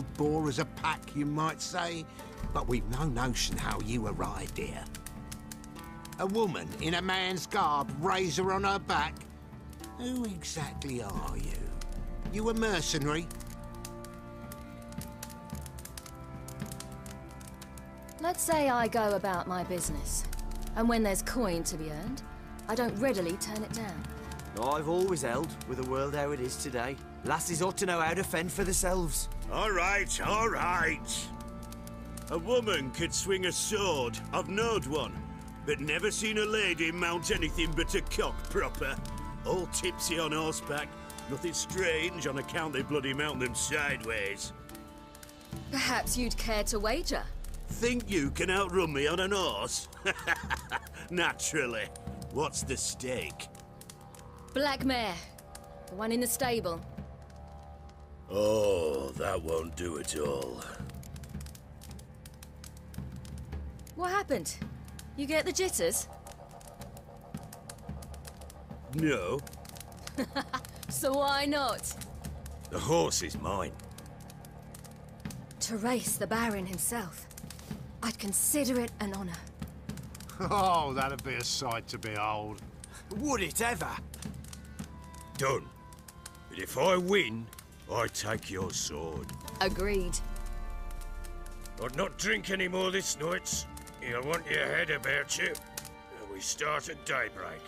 wild boar as a pack, you might say, but we've no notion how you arrived here. A woman in a man's garb, razor on her back? Who exactly are you? You a mercenary? Let's say I go about my business, and when there's coin to be earned, I don't readily turn it down. I've always held, with the world how it is today, lasses ought to know how to fend for themselves. All right, all right. A woman could swing a sword. I've knowed one, but never seen a lady mount anything but a cock proper. All tipsy on horseback. Nothing strange on account they bloody mount them sideways. Perhaps you'd care to wager? Think you can outrun me on an horse? Naturally. What's the stake? Black mare. The one in the stable. Oh, that won't do at all. What happened? You get the jitters? No. So why not? The horse is mine. To race the Baron himself. I'd consider it an honor. Oh, that'd be a sight to behold. Would it ever? Done. But if I win, I take your sword. Agreed. I'd not drink any more this night. You'll want your head about you. We start at daybreak.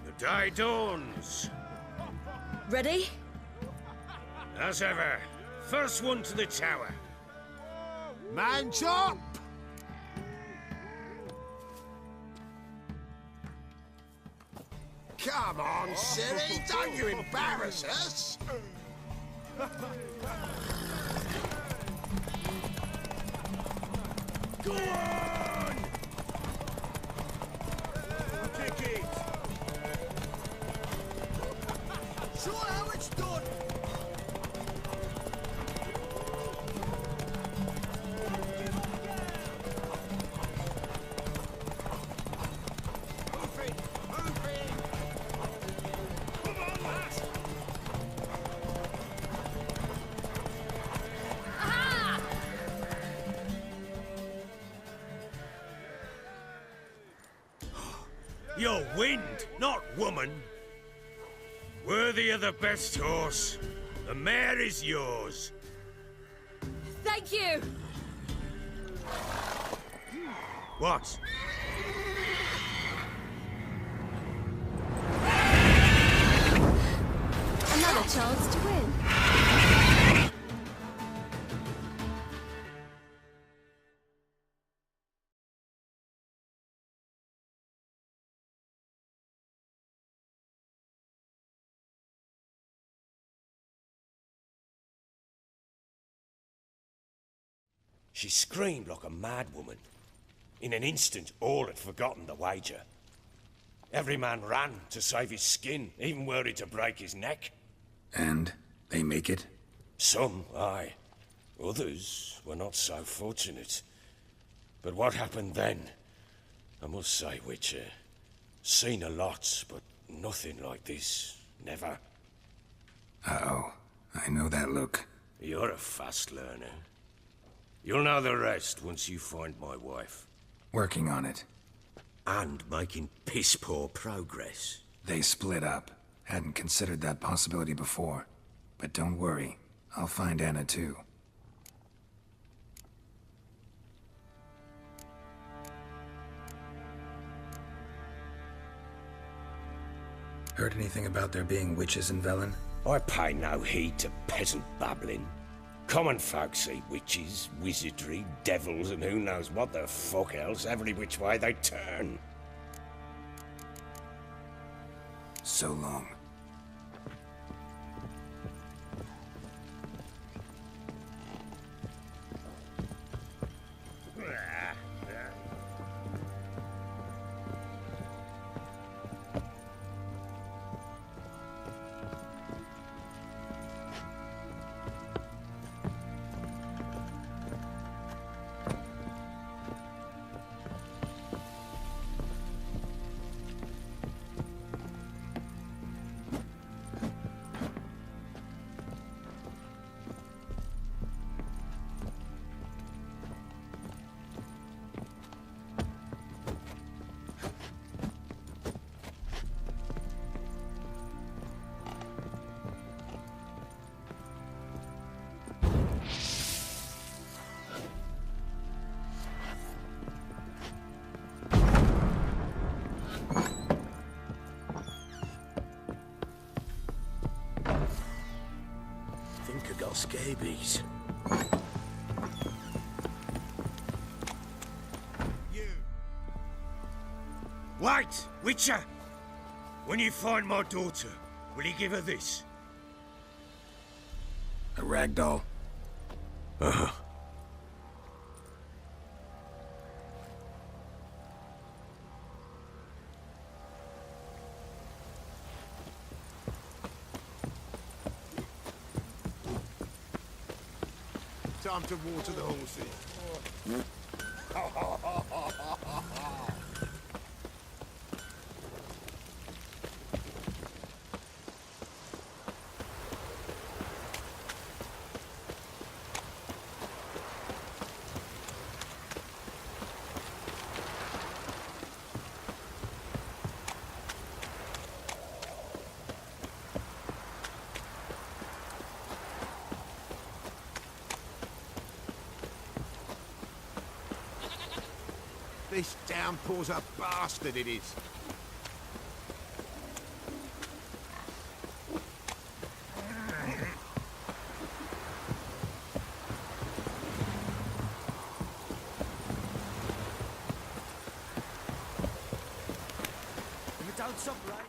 The day dawns. Ready? As ever, first one to the tower. Man chop! Come on, silly, don't you embarrass us! Go on! Kick it! Show how it's done! You're wind, not woman. Worthy of the best horse. The mare is yours. Thank you! What? Another chance to win. She screamed like a mad woman. In an instant, all had forgotten the wager. Every man ran to save his skin, even were he to break his neck. And they make it? Some, aye. Others were not so fortunate. But what happened then? I must say, Witcher, seen a lot, but nothing like this. Never. Uh-oh. I know that look. You're a fast learner. You'll know the rest once you find my wife. Working on it. And making piss-poor progress. They split up. Hadn't considered that possibility before. But don't worry. I'll find Anna too. Heard anything about there being witches in Velen? I pay no heed to peasant babbling. Common folk see witches, wizardry, devils, and who knows what the fuck else every which way they turn. so long. Think I got scabies. You. Wait, Witcher! When you find my daughter, will you give her this? A ragdoll? Uh-huh. Time to water the horses. This downpour's a bastard, it is. If it don't stop raining...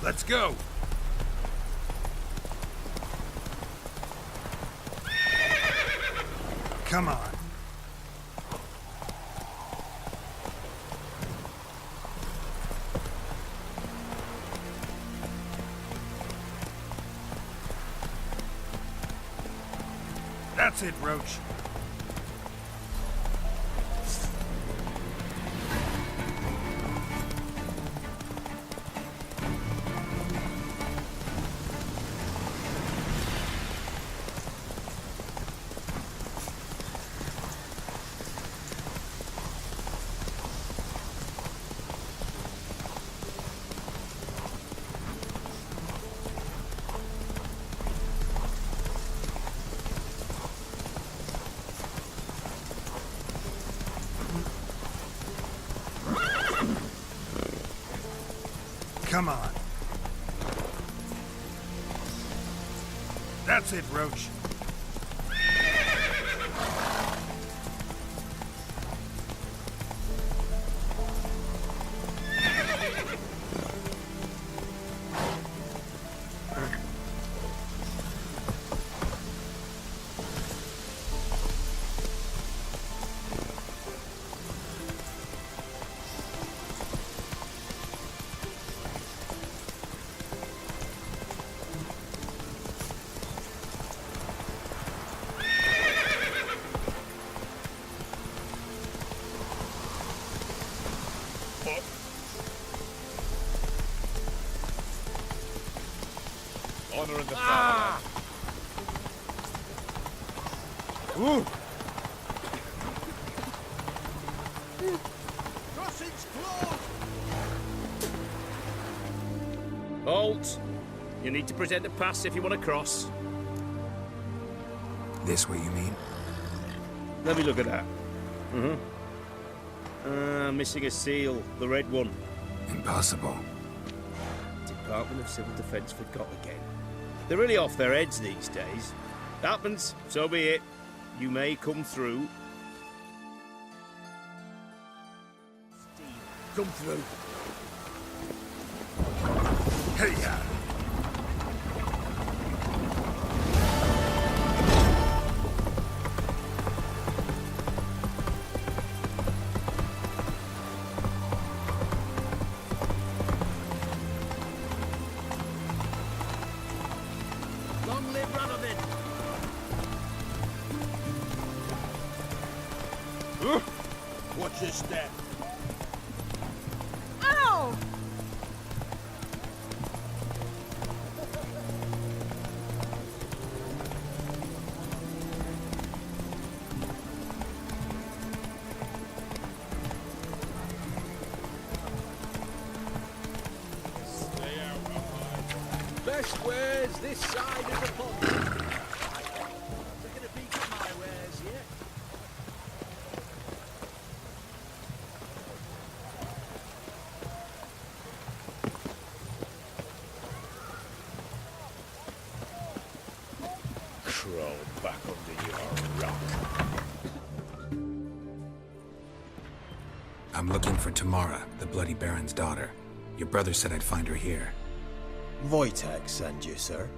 Let's go! Come on. That's it, Roach. Come on. That's it, Roach. Honor in the family. Ooh! Crossing Halt! You need to present a pass if you want to cross. This way, you mean? Let me look at that. Missing a seal. The red one. Impossible. Department of Civil Defence forgot again. They're really off their heads these days. Happens, so be it. You may come through. Come through. Hey, ya! Long live Radovid! Watch your step. Ow! Stay out of mine. Best wares this side of the pond. They're gonna beat my wares, yeah? Crawl back under your rock. I'm looking for Tamara, the Bloody Baron's daughter. Your brother said I'd find her here. Wojtek sent you, sir.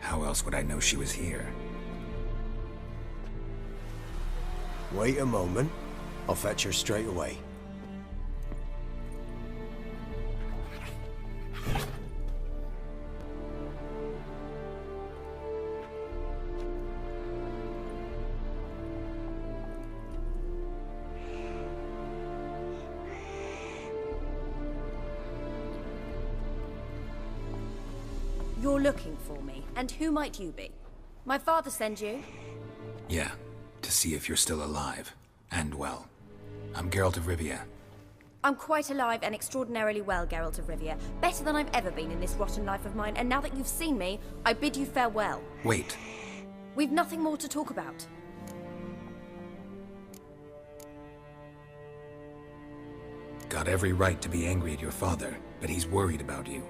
How else would I know she was here? Wait a moment. I'll fetch her straight away. You're looking for me, and who might you be? My father sent you? Yeah, to see if you're still alive. And well. I'm Geralt of Rivia. I'm quite alive and extraordinarily well, Geralt of Rivia. Better than I've ever been in this rotten life of mine, and now that you've seen me, I bid you farewell. Wait. We've nothing more to talk about. Got every right to be angry at your father, but he's worried about you.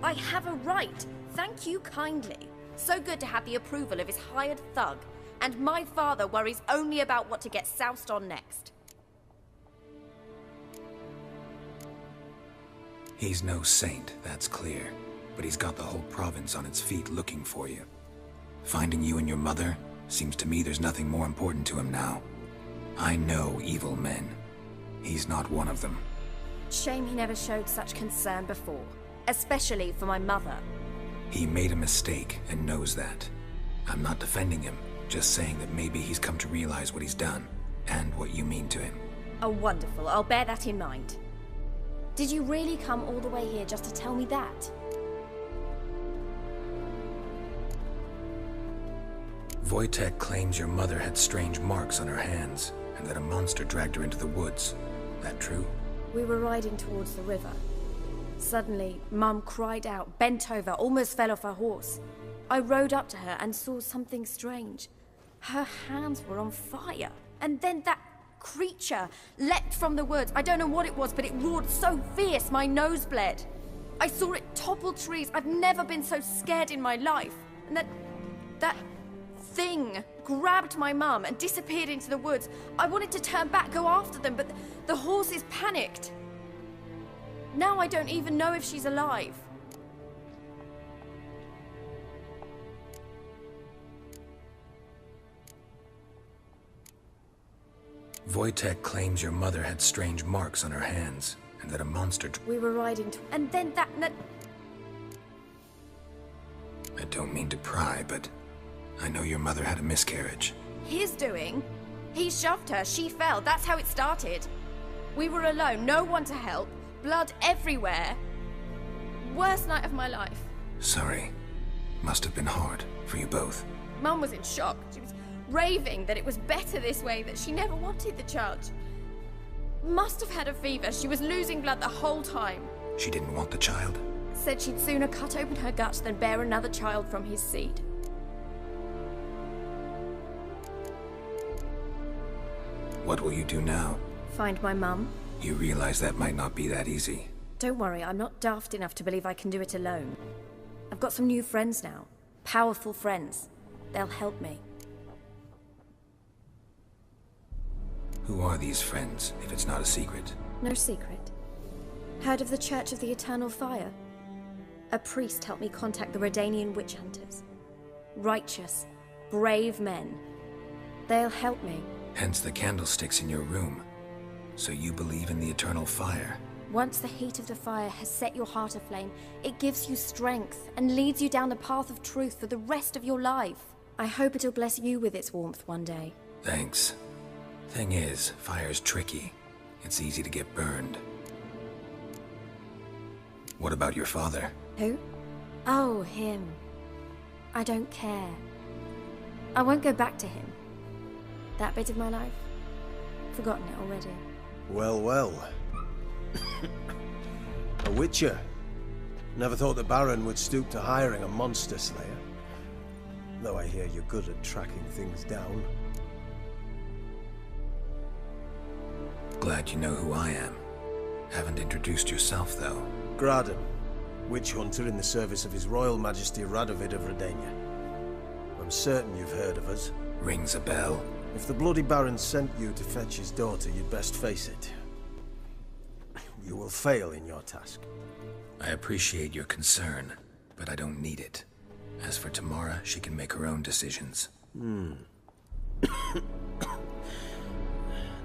I have a right. Thank you kindly. So good to have the approval of his hired thug. And my father worries only about what to get soused on next. He's no saint, that's clear. But he's got the whole province on its feet looking for you. Finding you and your mother, seems to me there's nothing more important to him now. I know evil men. He's not one of them. Shame he never showed such concern before. Especially for my mother. He made a mistake and knows that. I'm not defending him, just saying that maybe he's come to realize what he's done, and what you mean to him. Oh, wonderful. I'll bear that in mind. Did you really come all the way here just to tell me that? Wojtek claims your mother had strange marks on her hands, and that a monster dragged her into the woods. That true? We were riding towards the river. Suddenly, Mum cried out, bent over, almost fell off her horse. I rode up to her and saw something strange. Her hands were on fire. And then that creature leapt from the woods. I don't know what it was, but it roared so fierce my nose bled. I saw it topple trees. I've never been so scared in my life. And that thing grabbed my mum and disappeared into the woods. I wanted to turn back, go after them, but the horses panicked. Now I don't even know if she's alive. Wojtek claims your mother had strange marks on her hands, and that a monster... We were riding to... And then that... I don't mean to pry, but I know your mother had a miscarriage. His doing? He shoved her, she fell, that's how it started. We were alone, no one to help. Blood everywhere. Worst night of my life. Sorry. Must have been hard for you both. Mum was in shock. She was raving that it was better this way, that she never wanted the charge. Must have had a fever. She was losing blood the whole time. She didn't want the child? Said she'd sooner cut open her gut than bear another child from his seed. What will you do now? Find my mum. You realize that might not be that easy. Don't worry, I'm not daft enough to believe I can do it alone. I've got some new friends now. Powerful friends. They'll help me. Who are these friends, if it's not a secret? No secret. Heard of the Church of the Eternal Fire? A priest helped me contact the Redanian witch hunters. Righteous, brave men. They'll help me. Hence the candlesticks in your room. So you believe in the eternal fire? Once the heat of the fire has set your heart aflame, it gives you strength and leads you down the path of truth for the rest of your life. I hope it'll bless you with its warmth one day. Thanks. Thing is, fire's tricky. It's easy to get burned. What about your father? Who? Oh, him. I don't care. I won't go back to him. That bit of my life? Forgotten it already. Well, well. A witcher. Never thought the Baron would stoop to hiring a monster slayer. Though I hear you're good at tracking things down. Glad you know who I am. Haven't introduced yourself, though. Graden, witch hunter in the service of His Royal Majesty Radovid of Redania. I'm certain you've heard of us. Rings a bell. If the bloody Baron sent you to fetch his daughter, you'd best face it. You will fail in your task. I appreciate your concern, but I don't need it. As for Tamara, she can make her own decisions.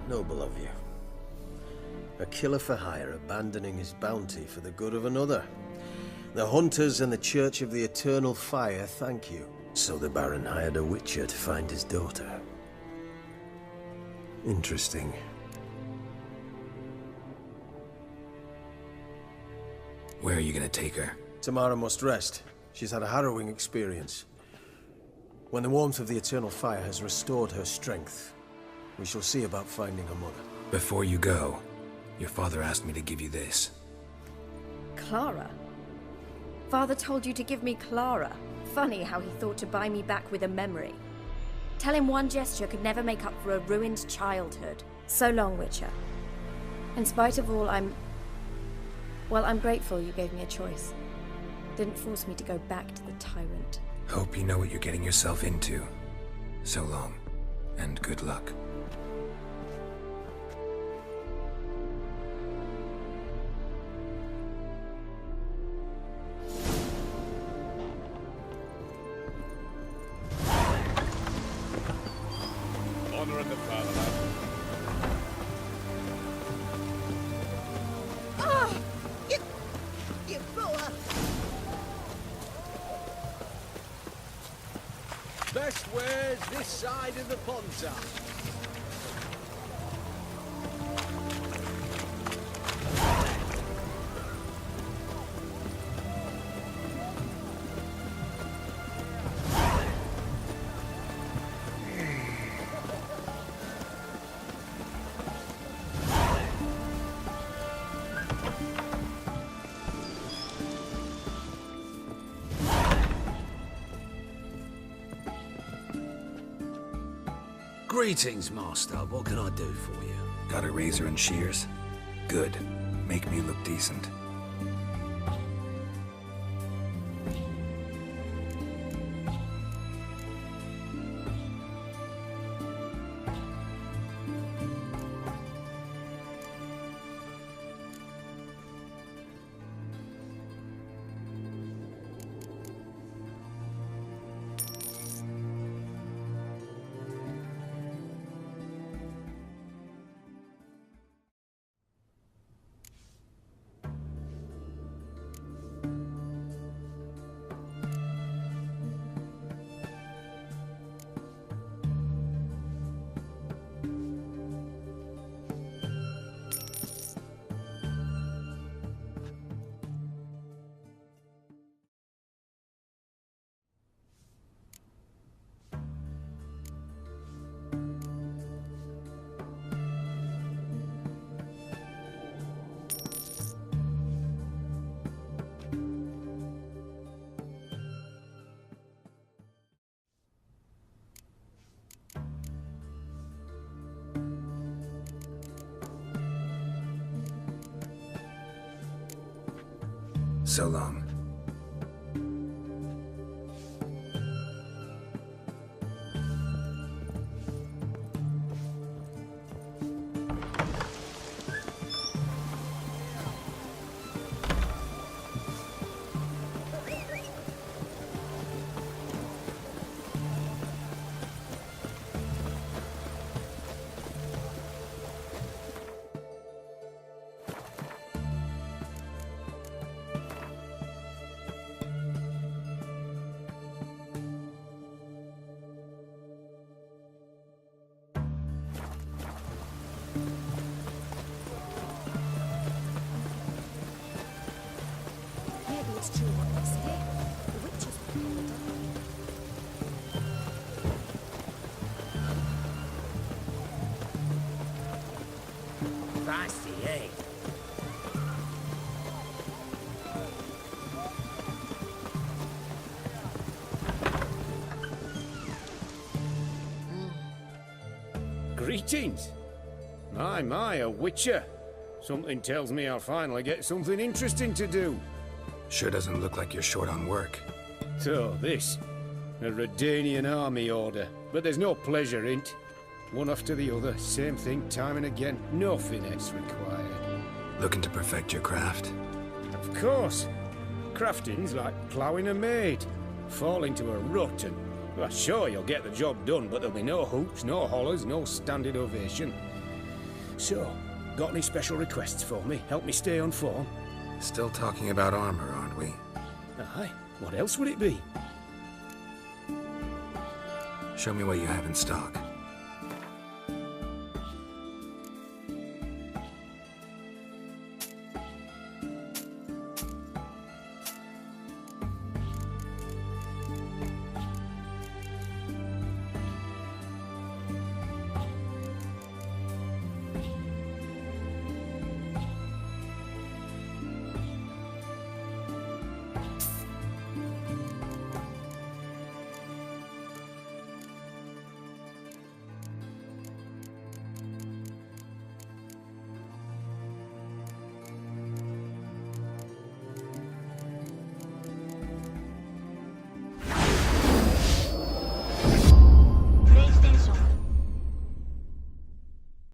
Noble of you. A killer for hire abandoning his bounty for the good of another. The hunters and the Church of the Eternal Fire thank you. So the Baron hired a witcher to find his daughter. Interesting. Where are you gonna take her? Tamara must rest. She's had a harrowing experience. When the warmth of the Eternal Fire has restored her strength, we shall see about finding her mother. Before you go, your father asked me to give you this. Clara? Father told you to give me Clara. Funny how he thought to buy me back with a memory. Tell him one gesture could never make up for a ruined childhood. So long, Witcher. In spite of all, I'm grateful you gave me a choice. Didn't force me to go back to the tyrant. Hope you know what you're getting yourself into. So long, and good luck. Honor in the fatherland. You fool! Best wares this side of the Ponta. Greetings, Master. What can I do for you? Got a razor and shears? Good. Make me look decent. So long. Maybe it's true what they say. The witches will come and Feisty, eh? Greetings. My, a witcher. Something tells me I'll finally get something interesting to do. Sure doesn't look like you're short on work. So, this. A Redanian army order. But there's no pleasure in't. One after the other, same thing time and again. No finesse required. Looking to perfect your craft? Of course. Crafting's like ploughing a maid. Fall into a rut and... Well, sure, you'll get the job done, but there'll be no hoops, no hollers, no standing ovation. So, got any special requests for me? Help me stay on form? Still talking about armor, aren't we? Aye. What else would it be? Show me what you have in stock.